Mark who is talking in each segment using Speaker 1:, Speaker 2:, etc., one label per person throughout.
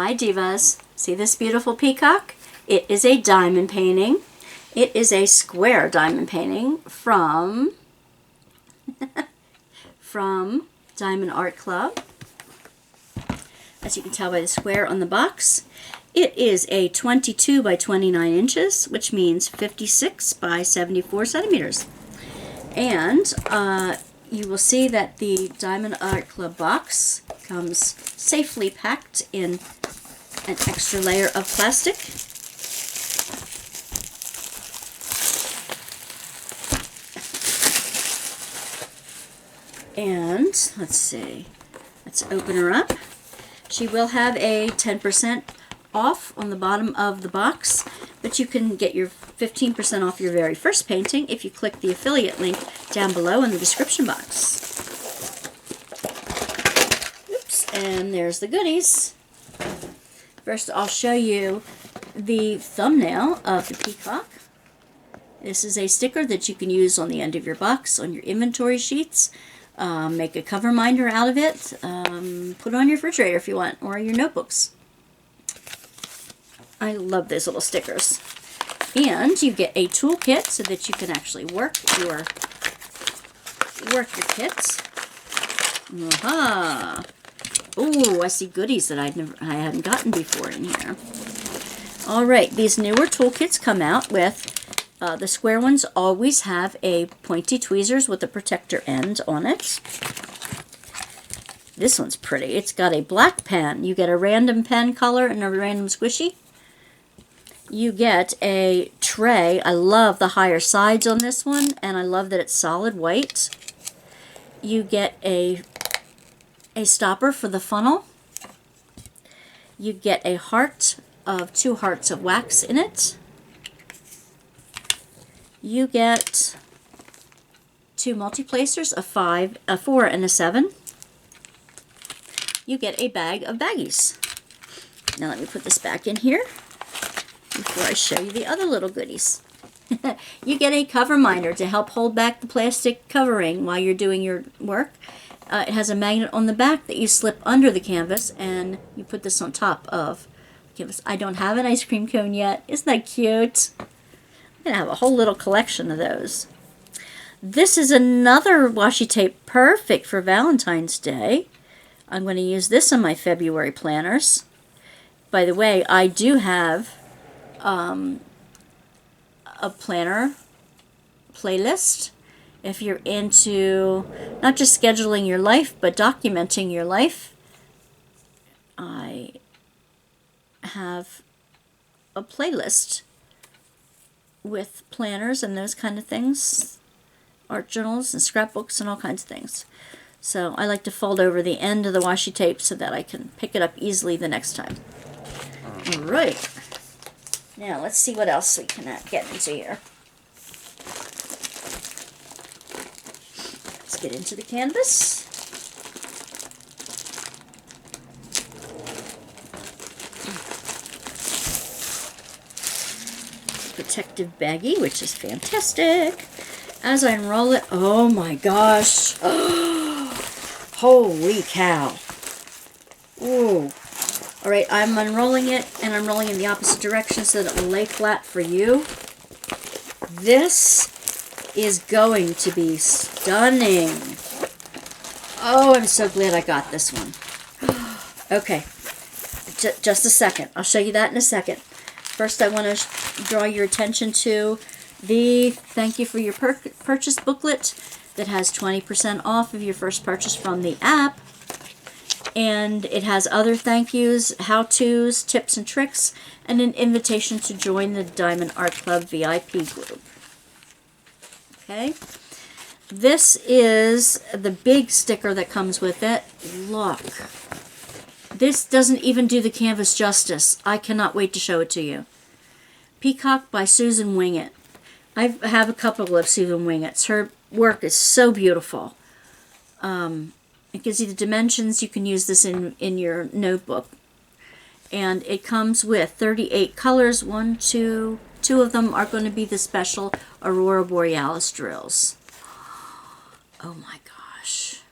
Speaker 1: Hi Divas, see this beautiful peacock? It is a diamond painting. It is a square diamond painting from Diamond Art Club. As you can tell by the square on the box, it is a 22 by 29 inches, which means 56 by 74 centimeters. And you will see that the Diamond Art Club box comes safely packed in an extra layer of plastic. And let's see, let's open her up. She will have a 10% off on the bottom of the box, but you can get your 15% off your very first painting if you click the affiliate link down below in the description box. Oops, and there's the goodies. First, I'll show you the thumbnail of the peacock. This is a sticker that you can use on the end of your box, on your inventory sheets. Make a cover minder out of it. Put it on your refrigerator if you want, or your notebooks. I love those little stickers. And you get a toolkit so that you can actually work your kits. Aha! Oh, I see goodies that I hadn't gotten before in here. All right, these newer toolkits come out with the square ones always have a pointy tweezers with a protector end on it. This one's pretty. It's got a black pen. You get a random pen color and a random squishy. You get a tray. I love the higher sides on this one, and I love that it's solid white. You get a stopper for the funnel. You get a heart of 2 hearts of wax in it. You get 2 multi-placers, a 5, a 4, and a 7. You get a bag of baggies. Now let me put this back in here before I show you the other little goodies. You get a cover minder to help hold back the plastic covering while you're doing your work. It has a magnet on the back that you slip under the canvas, and you put this on top of the canvas. I don't have an ice cream cone yet. Isn't that cute? I'm going to have a whole little collection of those. This is another washi tape perfect for Valentine's Day. I'm going to use this on my February planners. By the way, I do have a planner playlist. If you're into not just scheduling your life, but documenting your life, I have a playlist with planners and those kind of things, art journals and scrapbooks and all kinds of things. So I like to fold over the end of the washi tape so that I can pick it up easily the next time. All right. Now let's see what else we can get into here. Let's get into the canvas. Protective baggie, which is fantastic. As I unroll it, oh my gosh. Holy cow. Ooh. Alright, I'm unrolling it, and I'm rolling in the opposite direction so that it will lay flat for you. This is going to be stunning. Oh, I'm so glad I got this one. Okay, just a second. I'll show you that in a second. First, I want to draw your attention to the thank you for your purchase booklet that has 20% off of your first purchase from the app. And it has other thank yous, how-tos, tips and tricks, and an invitation to join the Diamond Art Club VIP group. Okay. This is the big sticker that comes with it. Look. This doesn't even do the canvas justice. I cannot wait to show it to you. Peacock by Susan Winget. I have a couple of Susan Wingets. Her work is so beautiful. It gives you the dimensions. You can use this in your notebook. And it comes with 38 colors. Two of them are going to be the special Aurora Borealis drills. Oh my gosh.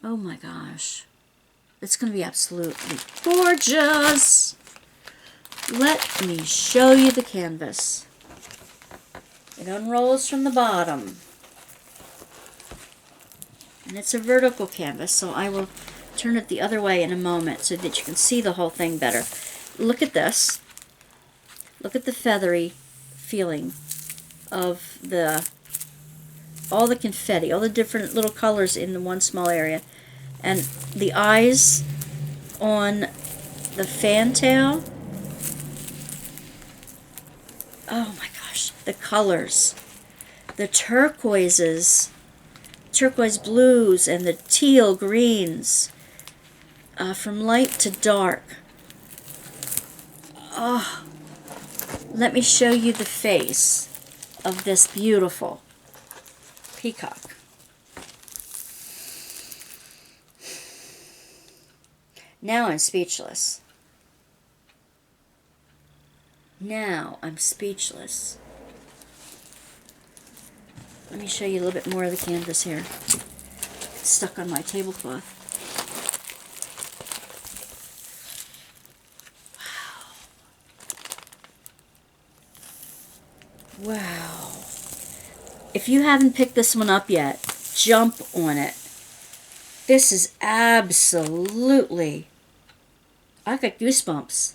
Speaker 1: Oh my gosh. It's going to be absolutely gorgeous. Let me show you the canvas. It unrolls from the bottom. And it's a vertical canvas, so I will turn it the other way in a moment so that you can see the whole thing better. Look at this. Look at the feathery feeling of all the confetti, all the different little colors in the one small area. And the eyes on the fantail. Oh my gosh, the colors. The turquoises, turquoise blues, and the teal greens. From light to dark. Oh, let me show you the face of this beautiful peacock. Now I'm speechless. Now I'm speechless. Let me show you a little bit more of the canvas here. It's stuck on my tablecloth. Wow. If you haven't picked this one up yet, jump on it. This is absolutely... I've got goosebumps.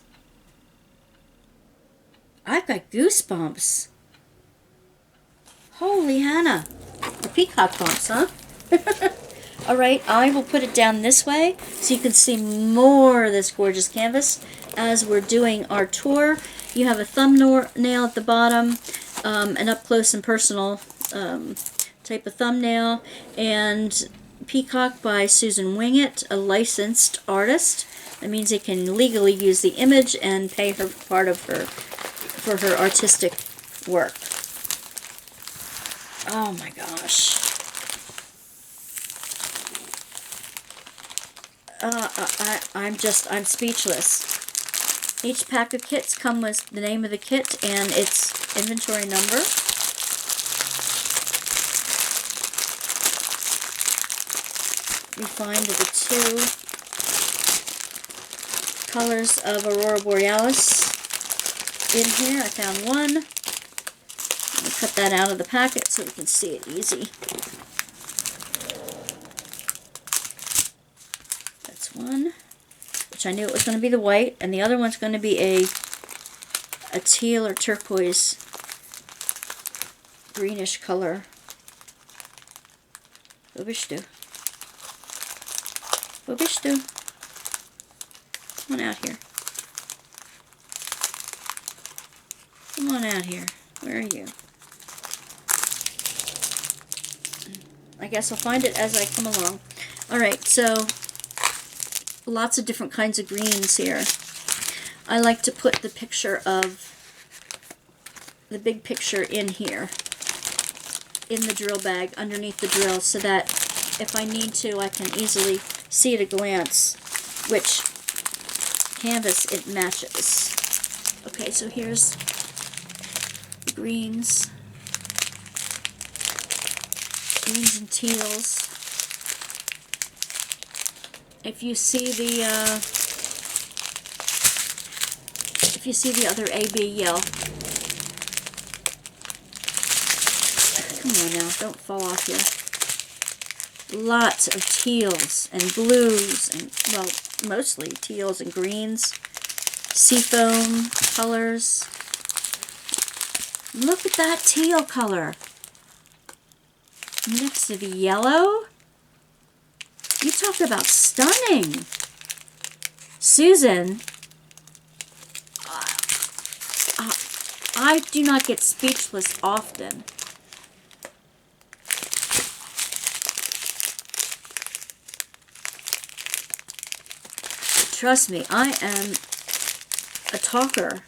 Speaker 1: I've got goosebumps. Holy Hannah. The peacock bumps, huh? Alright, I will put it down this way so you can see more of this gorgeous canvas as we're doing our tour. You have a thumbnail at the bottom, an up close and personal type of thumbnail, and Peacock by Susan Winget, a licensed artist. That means they can legally use the image and pay her part of her for her artistic work. Oh my gosh. I'm speechless. Each pack of kits come with the name of the kit and its inventory number. We find the two colors of Aurora Borealis in here. I found one. Let me cut that out of the packet so we can see it easy. That's one, which I knew it was going to be the white, and the other one's going to be a teal or turquoise greenish color. Bobishtu. Bobishtu. Come on out here. Come on out here. Where are you? I guess I'll find it as I come along. Alright, so lots of different kinds of greens here. I like to put the picture of the big picture in here, in the drill bag, underneath the drill, so that if I need to, I can easily see at a glance which canvas it matches. Okay, so here's the greens. Greens and teals. If you see the other AB yell. Come on now, don't fall off here. Lots of teals and blues and, well, mostly teals and greens. Seafoam colors. Look at that teal color. Next to the yellow. You talk about stunning. Susan, I do not get speechless often. Trust me, I am a talker.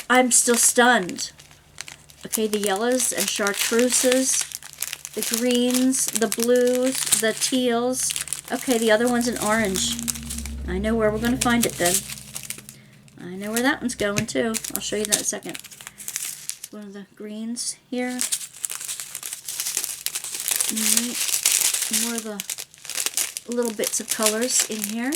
Speaker 1: I'm still stunned. Okay, the yellows and chartreuses, the greens, the blues, the teals. Okay, the other one's an orange. I know where we're going to find it then. I know where that one's going too. I'll show you that in a second. It's one of the greens here. Alright, more of the little bits of colors in here.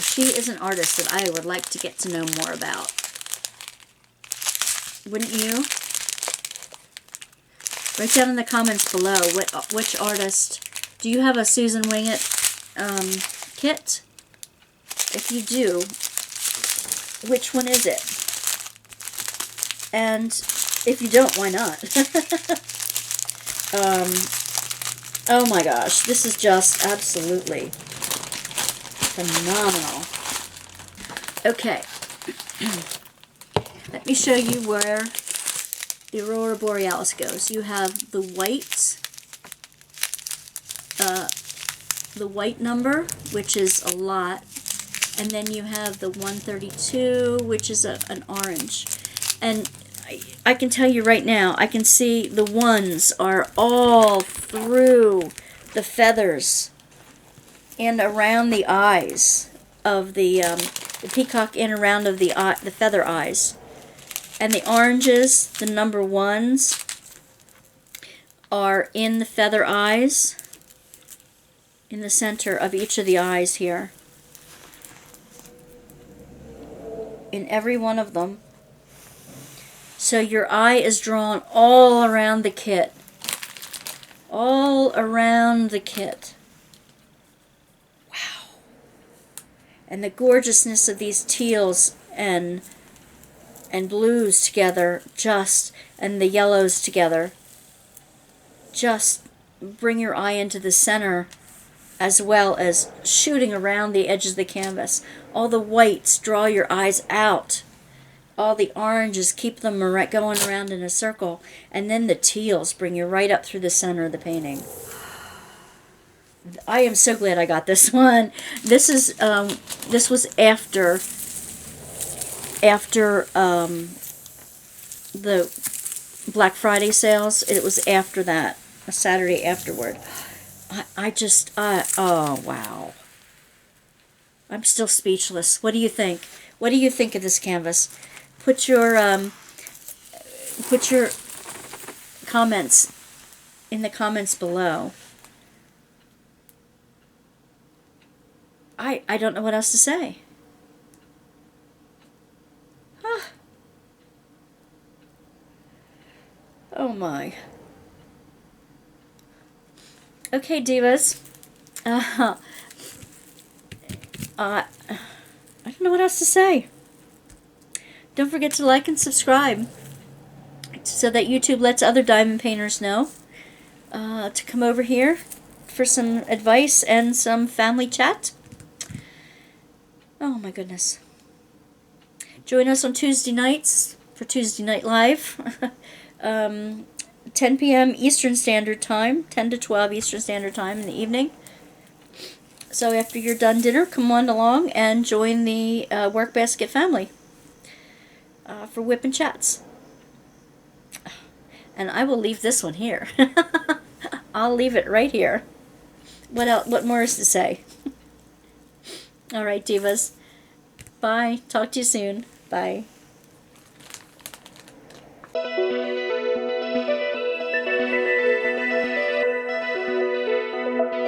Speaker 1: She is an artist that I would like to get to know more about. Wouldn't you? Write down in the comments below which artist. Do you have a Susan Winget kit? If you do, which one is it? And if you don't, why not? Oh my gosh, this is just absolutely phenomenal. Okay, let me show you where the Aurora Borealis goes. You have the white number, which is a lot, and then you have the 132, which is an orange. And I can tell you right now, I can see the ones are all through the feathers and around the eyes of the peacock, and around of the feather eyes. And the oranges, the number ones, are in the feather eyes, in the center of each of the eyes here. In every one of them. So your eye is drawn all around the kit. All around the kit. Wow. And the gorgeousness of these teals and blues together, and the yellows together, just bring your eye into the center, as well as shooting around the edges of the canvas. All the whites draw your eyes out. All the oranges keep them going around in a circle. And then the teals bring you right up through the center of the painting. I am so glad I got this one. This was after the Black Friday sales. It was after that, a Saturday afterward. Oh wow. I'm still speechless. What do you think? What do you think of this canvas? Put your comments in the comments below. I don't know what else to say. Huh. Oh my. Okay, divas. I don't know what else to say. Don't forget to like and subscribe so that YouTube lets other diamond painters know to come over here for some advice and some family chat. Oh my goodness. Join us on Tuesday nights for Tuesday Night Live. 10 p.m. Eastern Standard Time, 10 to 12 Eastern Standard Time in the evening. So after you're done dinner, come on along and join the Workbasket family for whip and chats. And I will leave this one here. I'll leave it right here. What else? What more is to say? All right, divas. Bye. Talk to you soon. Bye.